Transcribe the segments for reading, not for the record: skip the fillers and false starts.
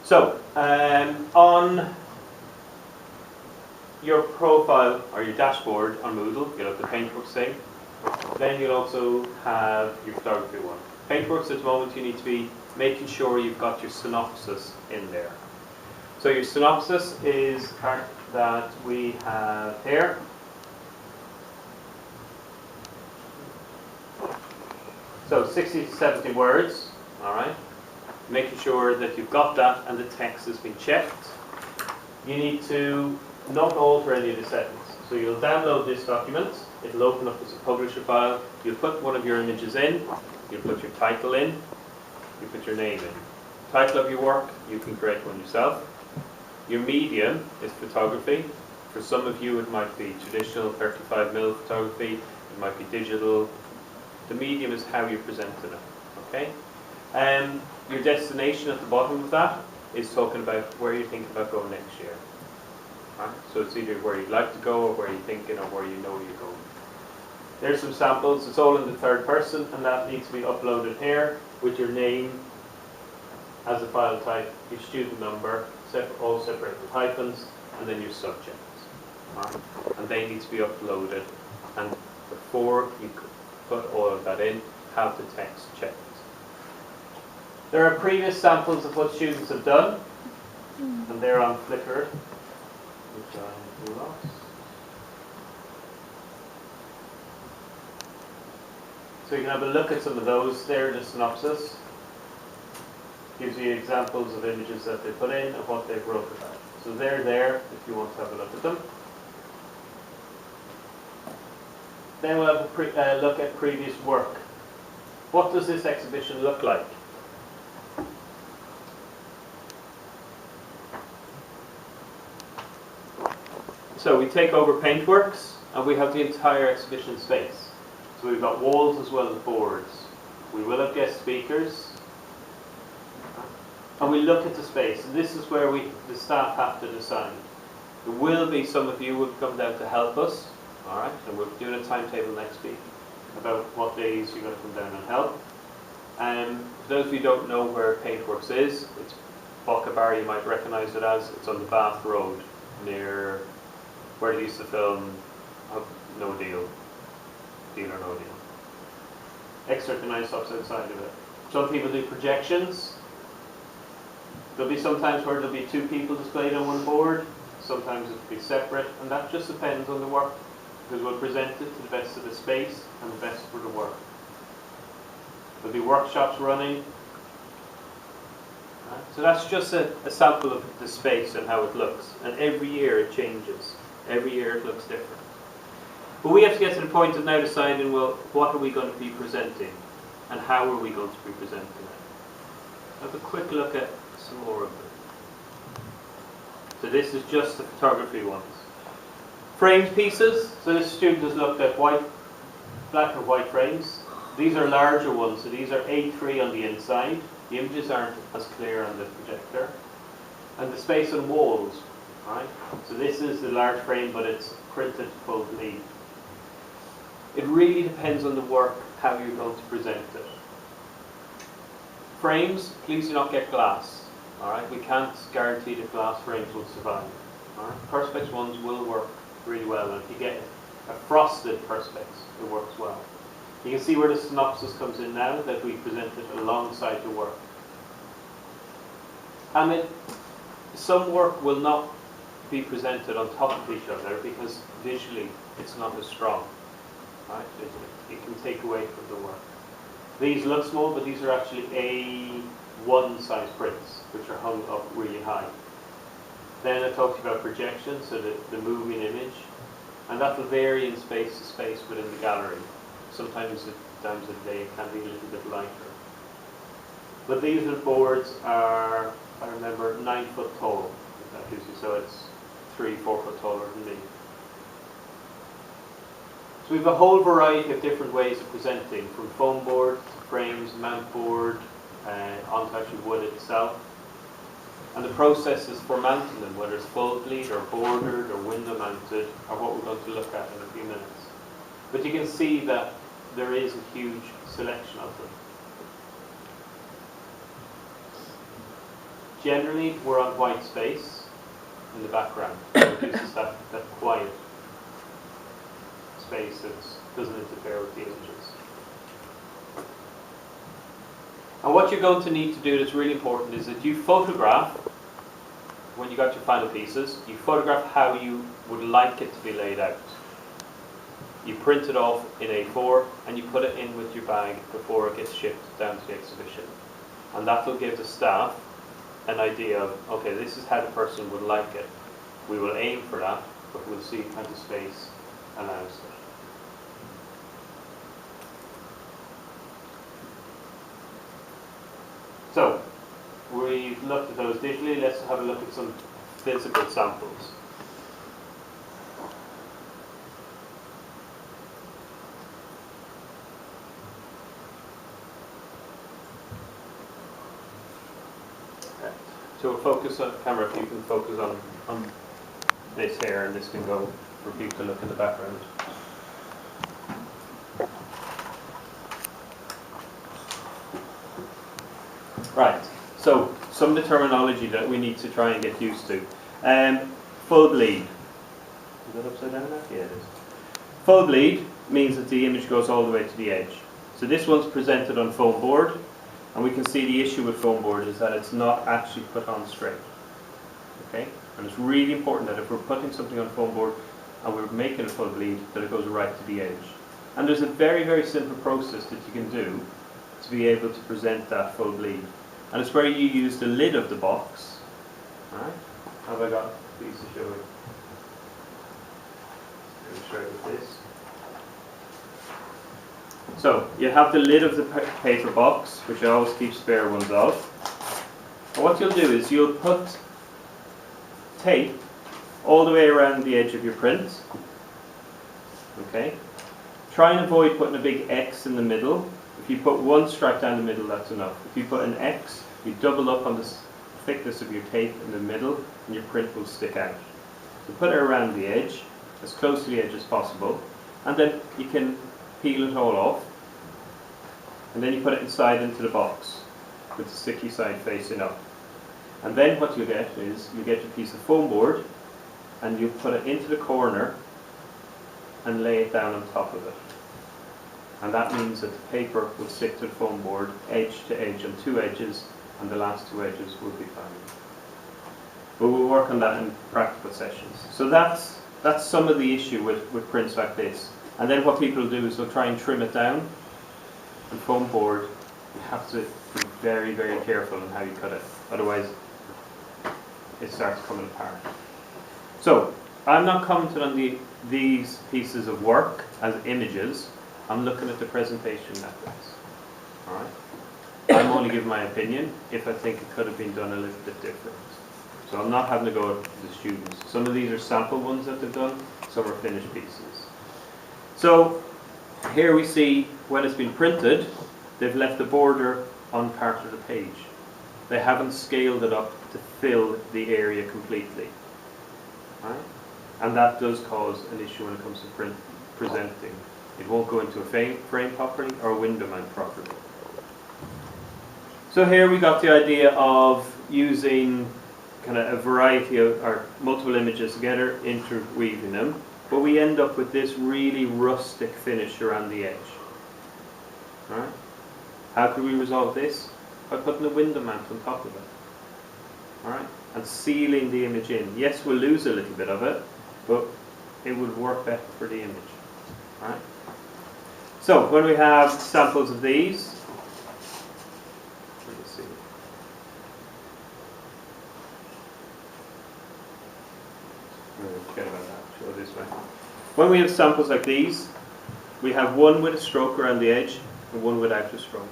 So, on your profile or your dashboard on Moodle, you'll have the Paintworks thing. Then you'll also have your photography one. Paintworks at the moment, you need to be making sure you've got your synopsis in there. So your synopsis is the part that we have here. So 60 to 70 words, all right. Making sure that you've got that and the text has been checked. You need to not alter any of the settings. So you'll download this document, it'll open up as a publisher file, you'll put one of your images in, you'll put your title in, you put your name in. Title of your work, you can create one yourself. Your medium is photography. For some of you it might be traditional 35mm photography, it might be digital. The medium is how you're presenting it, okay? Your destination at the bottom of that is talking about where you're thinking about going next year. Right? So it's either where you'd like to go or where you're thinking or where you know you're going. There's some samples. It's all in the third person and that needs to be uploaded here with your name as a file type, your student number, all separated with hyphens, and then your subject. Right? And they need to be uploaded. And before you put all of that in, have the text checked. There are previous samples of what students have done, and they're on Flickr, which I lost. So you can have a look at some of those. There, the synopsis gives you examples of images that they put in and what they've wrote about. So they're there if you want to have a look at them. Then we'll have a look at previous work. What does this exhibition look like? So we take over Paintworks and we have the entire exhibition space. So we've got walls as well as boards. We will have guest speakers. And we look at the space. And this is where the staff have to decide. There will be some of you who will come down to help us. All right, and we're doing a timetable next week about what days you're going to come down and help. And for those of you who don't know where Paintworks is, it's Bockabar, you might recognise it as. It's on the Bath Road near where they used to film No Deal. Deal or No Deal. Extra nice stops outside of it. Some people do projections. There'll be some times where there'll be two people displayed on one board. Sometimes it'll be separate, and that just depends on the work. Because we'll present it to the best of the space and the best for the work. There'll be workshops running. Right. So that's just a sample of the space and how it looks. And every year it changes. Every year it looks different. But we have to get to the point of now deciding, well, what are we going to be presenting? And how are we going to be presenting it? Have a quick look at some more of them. So this is just the photography ones. Framed pieces. So this student has looked at black or white frames. These are larger ones, so these are A3 on the inside. The images aren't as clear on the projector. And the space on walls, right? So this is the large frame, but it's printed full bleed. It really depends on the work, how you're going to present it. Frames, please do not get glass. All right, we can't guarantee that glass frames will survive. All right? Perspex ones will work really well, and if you get a frosted Perspex, it works well. You can see where the synopsis comes in now, that we presented alongside the work. And some work will not be presented on top of each other because visually it's not as strong. Right? It can take away from the work. These look small, but these are actually A1 size prints, which are hung up really high. Then I talked about projection, so the moving image, and that will vary in space to space within the gallery. Sometimes at times of the day it can be a little bit lighter. But these boards are, I remember, 9 foot tall, if that gives you, so it's 3-4 foot taller than me. So we have a whole variety of different ways of presenting, from foam board to frames, mount board, onto actually wood itself. And the processes for mounting them, whether it's full bleed or bordered or window mounted, are what we're going to look at in a few minutes. But you can see that there is a huge selection of them. generally we're on white space in the background. It gives us that quiet space that doesn't interfere with the images. And what you're going to need to do that's really important is that you photograph, when you got your final pieces, you photograph how you would like it to be laid out. You print it off in A4 and you put it in with your bag before it gets shipped down to the exhibition. And that will give the staff an idea of, okay, this is how the person would like it. We will aim for that, but we'll see how the space allows it. So, we've looked at those digitally. Let's have a look at some physical samples. Okay. So we'll focus on camera. If you can focus on this here, and this can go for people to look in the background. Right, so some of the terminology that we need to try and get used to. Full bleed. Is that upside down now? Yeah, it is. Full bleed means that the image goes all the way to the edge. So this one's presented on foam board, and we can see the issue with foam board is that it's not actually put on straight. Okay? And it's really important that if we're putting something on foam board and we're making a full bleed, that it goes right to the edge. And there's a very, very simple process that you can do to be able to present that full bleed. And it's where you use the lid of the box. Alright, have I got a piece to show you? Illustrate with this. So, you have the lid of the paper box, which I always keep spare ones of. And what you'll do is you'll put tape all the way around the edge of your print. Okay? Try and avoid putting a big X in the middle. If you put one stripe down the middle, that's enough. If you put an X, you double up on the thickness of your tape in the middle, and your print will stick out. So put it around the edge, as close to the edge as possible, and then you can peel it all off, and then you put it inside into the box, with the sticky side facing up. And then what you get is, you get a piece of foam board, and you put it into the corner, and lay it down on top of it. And that means that the paper will stick to the foam board, edge to edge on two edges, and the last two edges will be fine. But we'll work on that in practical sessions. So that's some of the issue with prints like this. And then what people do is they'll try and trim it down. And foam board, you have to be very, very careful on how you cut it. Otherwise, it starts coming apart. So, I'm not commenting on these pieces of work as images. I'm looking at the presentation methods. Alright? I'm only giving my opinion if I think it could have been done a little bit different. So I'm not having to go to the students. Some of these are sample ones that they've done, some are finished pieces. So here we see when it's been printed, they've left the border on part of the page. They haven't scaled it up to fill the area completely. Right? And that does cause an issue when it comes to presenting. It won't go into a frame properly or a window mount properly. So here we got the idea of using kind of a variety of, or multiple images together, interweaving them, but we end up with this really rustic finish around the edge. Right? How could we resolve this? By putting a window mount on top of it. Alright? And sealing the image in. Yes, we'll lose a little bit of it, but it would work better for the image. Alright? So, when we have samples of these, let me see. Forget about that, show this way. When we have samples like these, we have one with a stroke around the edge and one without a stroke.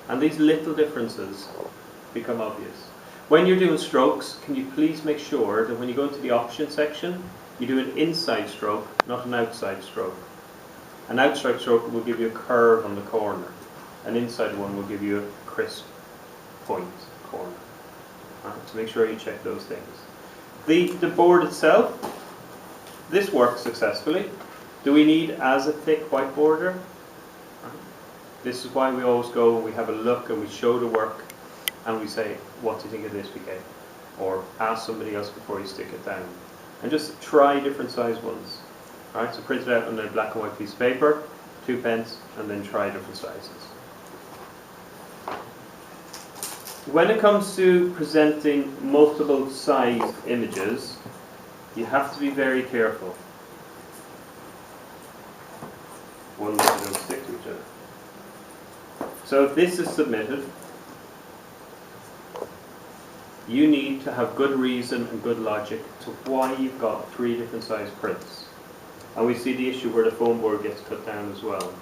And these little differences become obvious. When you're doing strokes, can you please make sure that when you go into the option section, you do an inside stroke, not an outside stroke. An outside stroke will give you a curve on the corner. An inside one will give you a crisp point corner. Right, so make sure you check those things. The board itself, this works successfully. Do we need as a thick white border? Right. This is why we always go and we have a look and we show the work and we say, what do you think of this, PK? Or ask somebody else before you stick it down. And just try different size ones. Alright, so print it out on a black and white piece of paper, 2 pence, and then try different sizes. When it comes to presenting multiple size images, you have to be very careful. One that don't stick to each other. So if this is submitted, you need to have good reason and good logic to why you've got 3 different size prints. And we see the issue where the foam board gets cut down as well.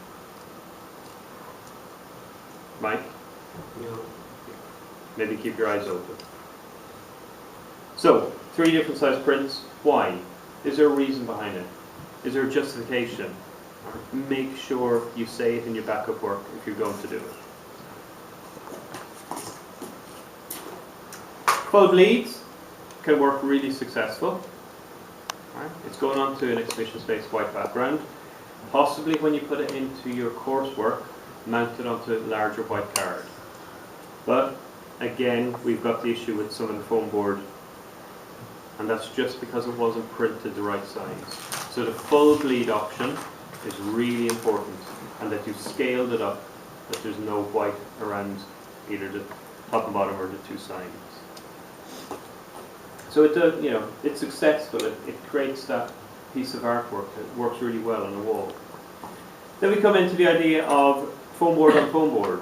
Mike? No. Maybe keep your eyes open. So, 3 different size prints. Why? Is there a reason behind it? Is there a justification? Make sure you say it in your backup work if you're going to do it. Full bleeds can work really successful. Right? It's going onto an exhibition space white background. Possibly when you put it into your coursework, mount it onto a larger white card. But again, we've got the issue with some of the foam board, and that's just because it wasn't printed the right size. So the full bleed option is really important, and that you've scaled it up, that there's no white around either the top and bottom or the 2 sides. So it does, you know, it's successful. It creates that piece of artwork that works really well on the wall. Then we come into the idea of foam board on foam board.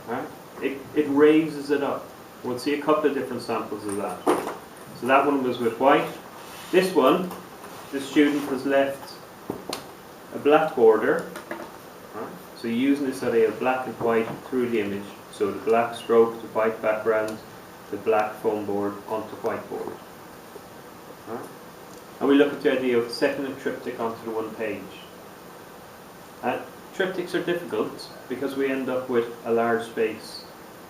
Right? It raises it up. We'll see a couple of different samples of that. So that one was with white. This one, the student has left a black border. Right? So using this idea of black and white through the image. So the black stroke, the white background, the black foam board onto white board. Right? And we look at the idea of setting a triptych onto the 1 page. Triptychs are difficult because we end up with a large space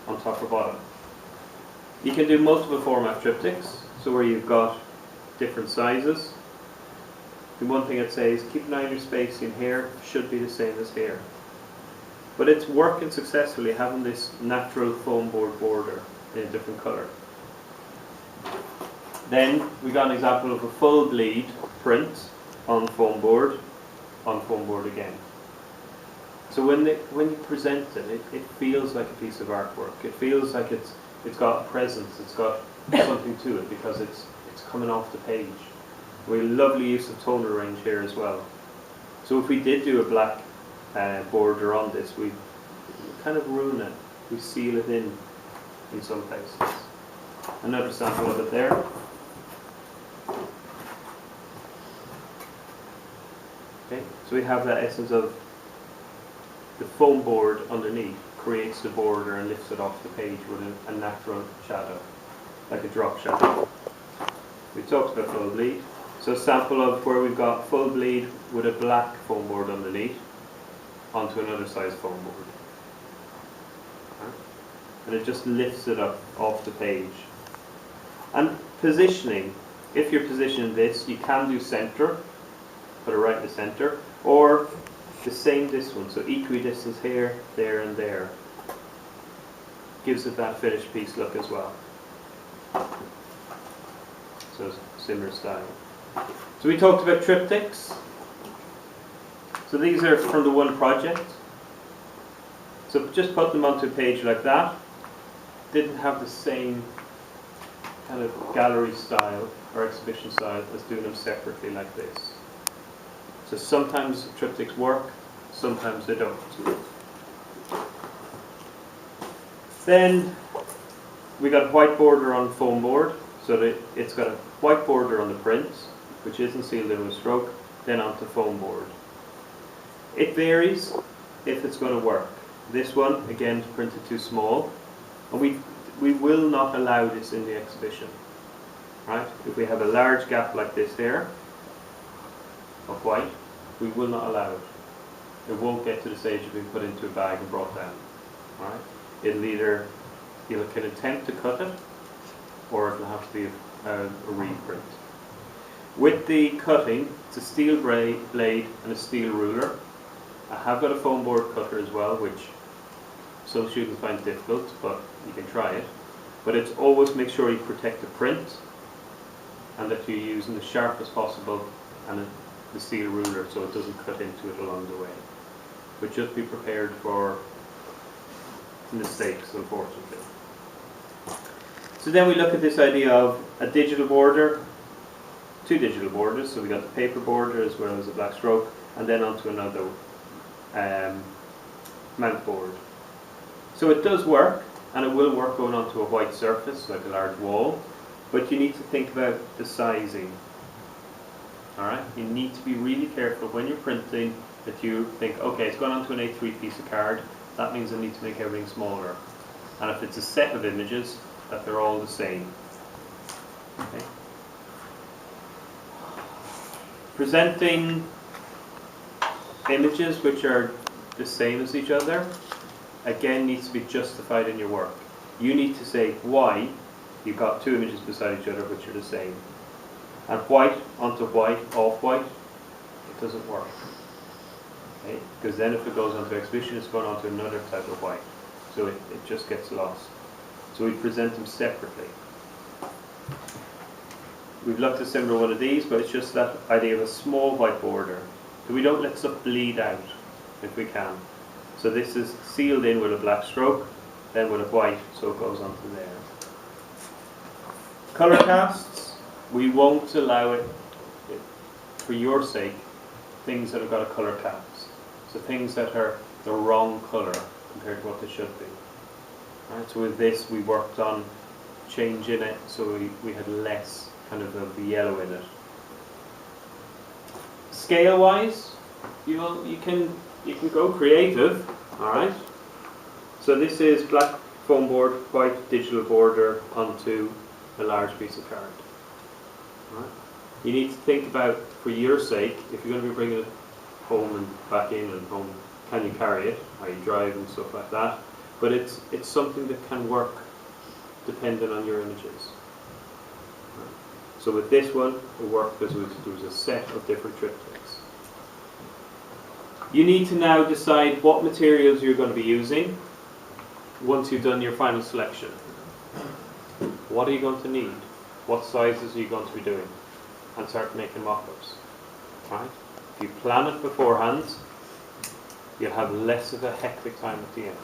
on top or bottom. You can do multiple format triptychs, so where you've got different sizes. The one thing I'd say is keep an eye on your spacing here, should be the same as here. But it's working successfully having this natural foam board border in a different colour. Then we got an example of a full bleed print on foam board again. So when you present it, it feels like a piece of artwork. It feels like it's got a presence, it's got something to it because it's coming off the page. We have lovely use of tonal range here as well. So if we did do a black border on this, we kind of ruin it. We seal it in some places. Another sample of it there. Okay, so we have that essence of the foam board underneath creates the border and lifts it off the page with a natural shadow, like a drop shadow. We talked about full bleed. So a sample of where we've got full bleed with a black foam board underneath onto another size foam board. And it just lifts it up off the page. And positioning, if you're positioning this, you can do center, put it right in the center, or the same distance, so equidistance here, there and there. Gives it that finished piece look as well. So similar style. So we talked about triptychs. So these are from the one project. So just put them onto a page like that. Didn't have the same kind of gallery style or exhibition style as doing them separately like this. So sometimes triptychs work, sometimes they don't. Then we got a white border on foam board, so that it's got a white border on the print, which isn't sealed in with stroke, then onto foam board. It varies if it's going to work. This one, again, is printed too small, and we will not allow this in the exhibition. Right? If we have a large gap like this here, of white, we will not allow it. It won't get to the stage of being put into a bag and brought down. Right? It'll either, you can attempt to cut it, or it'll have to be a reprint. With the cutting, it's a steel blade and a steel ruler. I have got a foam board cutter as well, which some students find difficult, but you can try it. But it's always make sure you protect the print and that you're using the sharpest possible and the steel ruler so it doesn't cut into it along the way. But just be prepared for mistakes, unfortunately. So then we look at this idea of a digital border, two digital borders. So we got the paper border as well as the black stroke, and then onto another mount board. So it does work, and it will work going onto a white surface like a large wall, but you need to think about the sizing. Alright, you need to be really careful when you're printing that you think, okay, it's gone onto an A3 piece of card, that means I need to make everything smaller. And if it's a set of images, that they're all the same. Okay. Presenting images which are the same as each other, again, needs to be justified in your work. You need to say why you've got two images beside each other which are the same. And white onto white, off-white, it doesn't work. Okay? Because then if it goes onto exhibition, it's going onto another type of white. So it just gets lost. So we present them separately. We've looked at a similar one of these, but it's just that idea of a small white border. So we don't let stuff bleed out if we can. So this is sealed in with a black stroke, then with a white, so it goes onto there. Colour casts, we won't allow it, for your sake, things that have got a colour cast. So things that are the wrong colour compared to what they should be. Right, so with this we worked on changing it so we had less kind of the yellow in it. Scale wise, you can go creative, alright? So this is black foam board, white digital border onto a large piece of card. Right? You need to think about, for your sake, if you're going to be bringing it home and back in and home, can you carry it? Are you driving and stuff like that? But it's something that can work depending on your images. Right? So with this one, it worked because there was a set of different triptychs. You need to now decide what materials you're going to be using once you've done your final selection. What are you going to need? What sizes are you going to be doing? And start making mock-ups. Right? If you plan it beforehand, you'll have less of a hectic time at the end.